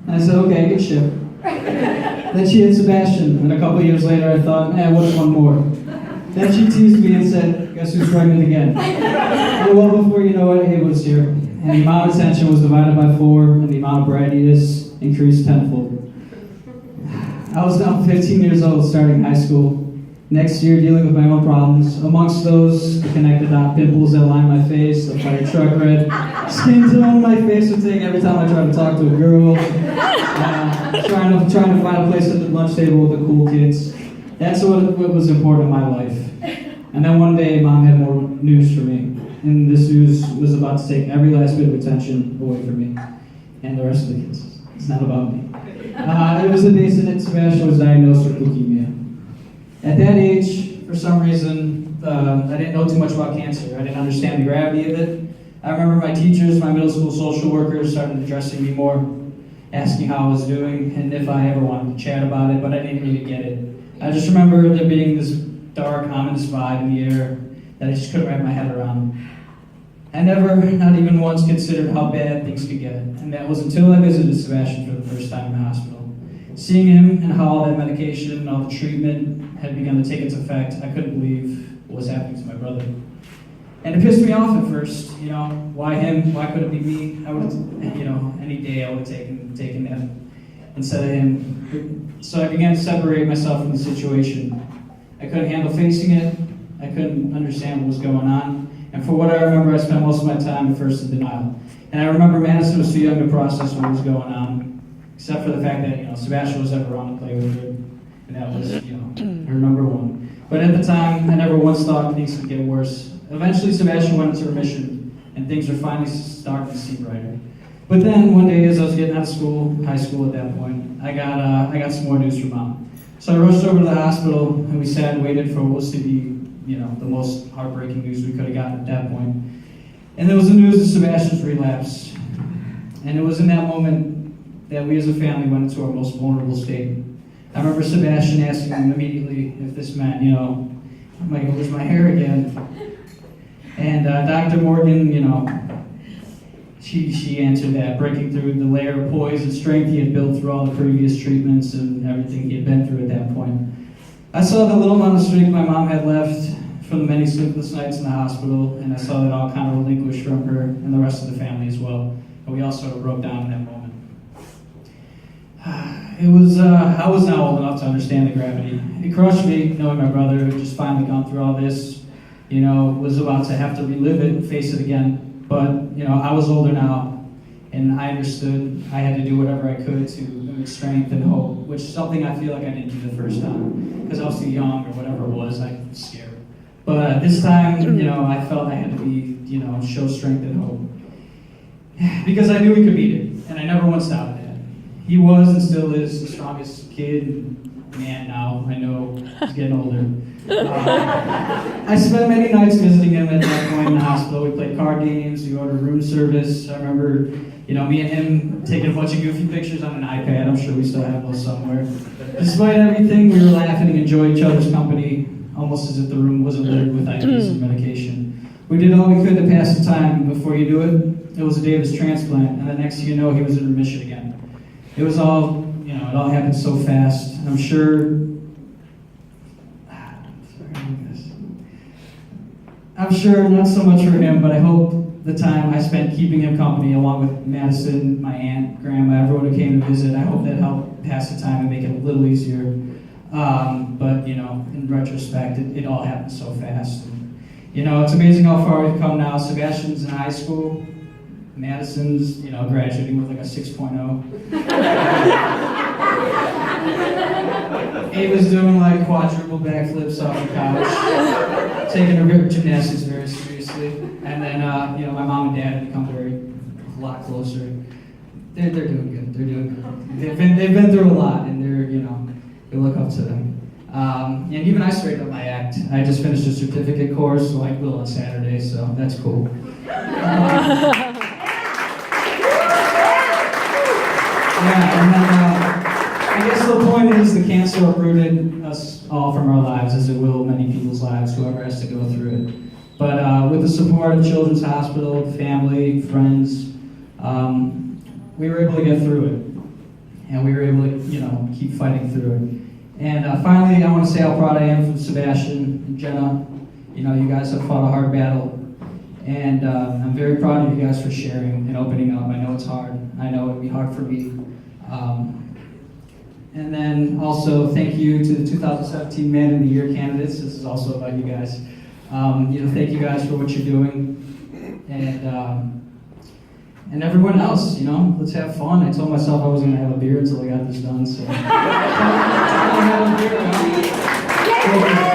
And I said, okay, good ship. Then she had Sebastian, and a couple of years later I thought, what's one more? Then she teased me and said, guess who's pregnant again? And well, before you know it, Ava was here. And the amount of tension was divided by 4, and the amount of brattiness increased tenfold. I was now 15 years old, starting high school. Next year, dealing with my own problems. Amongst those, the connected dot pimples that line my face, the fire truck red, skin tone my face would take every time I tried to talk to a girl. Trying to find a place at the lunch table with the cool kids. That's what was important in my life. And then one day, Mom had more news for me. And this news was about to take every last bit of attention away from me. And the rest of the kids. It's not about me. It was the day that Sebastian was diagnosed with leukemia. At that age, for some reason, I didn't know too much about cancer. I didn't understand the gravity of it. I remember my teachers, my middle school social workers started addressing me more, asking how I was doing and if I ever wanted to chat about it, but I didn't really get it. I just remember there being this dark, ominous vibe in the air that I just couldn't wrap my head around. I never, not even once, considered how bad things could get, and that was until I visited Sebastian for the first time in the hospital. Seeing him and how all that medication and all the treatment had begun to take its effect, I couldn't believe what was happening to my brother. And it pissed me off at first, why him? Why couldn't it be me? I would have, any day I would have taken that instead of him. So I began to separate myself from the situation. I couldn't handle facing it. I couldn't understand what was going on. And for what I remember, I spent most of my time at first in denial. And I remember Madison was too young to process what was going on, except for the fact that, Sebastian was ever around to play with her. And that was, her number one. But at the time, I never once thought things could get worse. Eventually, Sebastian went into remission, and things were finally starting to seem brighter. But then, one day, as I was getting out of school, high school at that point, I got some more news from Mom. So I rushed over to the hospital, and we sat and waited for what was to be, the most heartbreaking news we could have gotten at that point. And there was the news of Sebastian's relapse. And it was in that moment that we as a family went into our most vulnerable state. I remember Sebastian asking him immediately if this meant, am I going to lose my hair again? And Dr. Morgan, she answered that, breaking through the layer of poise and strength he had built through all the previous treatments and everything he had been through at that point. I saw the little amount of strength my mom had left from the many sleepless nights in the hospital, and I saw that all kind of relinquished from her and the rest of the family as well. And we all sort of broke down in that moment. I was now old enough to understand the gravity. It crushed me knowing my brother, who had just finally gone through all this, was about to have to relive it and face it again. But, I was older now, and I understood I had to do whatever I could to mimic strength and hope, which is something I feel like I didn't do the first time, because I was too young or whatever it was, I was scared. But this time, I felt I had to be, show strength and hope. Because I knew we could beat it, and I never once doubted that. He was and still is the strongest kid, man now, I know, he's getting older. I spent many nights visiting him at that point in the hospital. We played card games, we ordered room service. I remember, me and him taking a bunch of goofy pictures on an iPad. I'm sure we still have those somewhere. Despite everything, we were laughing and enjoyed each other's company, almost as if the room wasn't littered with IVs and medication. We did all we could to pass the time. Before you knew it was the day of his transplant, and the next thing you know, he was in remission again. It was all, it all happened so fast. And I'm sure not so much for him, but I hope the time I spent keeping him company, along with Madison, my aunt, grandma, everyone who came to visit, I hope that helped pass the time and make it a little easier. But in retrospect, it all happened so fast. And, it's amazing how far we've come now. Sebastian's in high school. Madison's, graduating with like a 6.0. Ava's doing like quadruple backflips off the couch, taking her gymnastics very seriously. And then, my mom and dad have become a lot closer. They're doing good. They're doing good. They've been through a lot, and we look up to them. And even I straightened up my act. I just finished a certificate course, so I will on Saturday, so that's cool. And then, I guess the point is the cancer uprooted us all from our lives, as it will many people's lives, whoever has to go through it. But with the support of Children's Hospital, family, friends, we were able to get through it. and we were able to, keep fighting through it. And finally, I want to say how proud I am from Sebastian and Jenna. You guys have fought a hard battle, and I'm very proud of you guys for sharing and opening up. I know it's hard. I know it'd be hard for me. And then also, thank you to the 2017 Man of the Year candidates. This is also about you guys. Thank you guys for what you're doing, and everyone else. Let's have fun. I told myself I wasn't gonna have a beer until I got this done. So. I have a beer,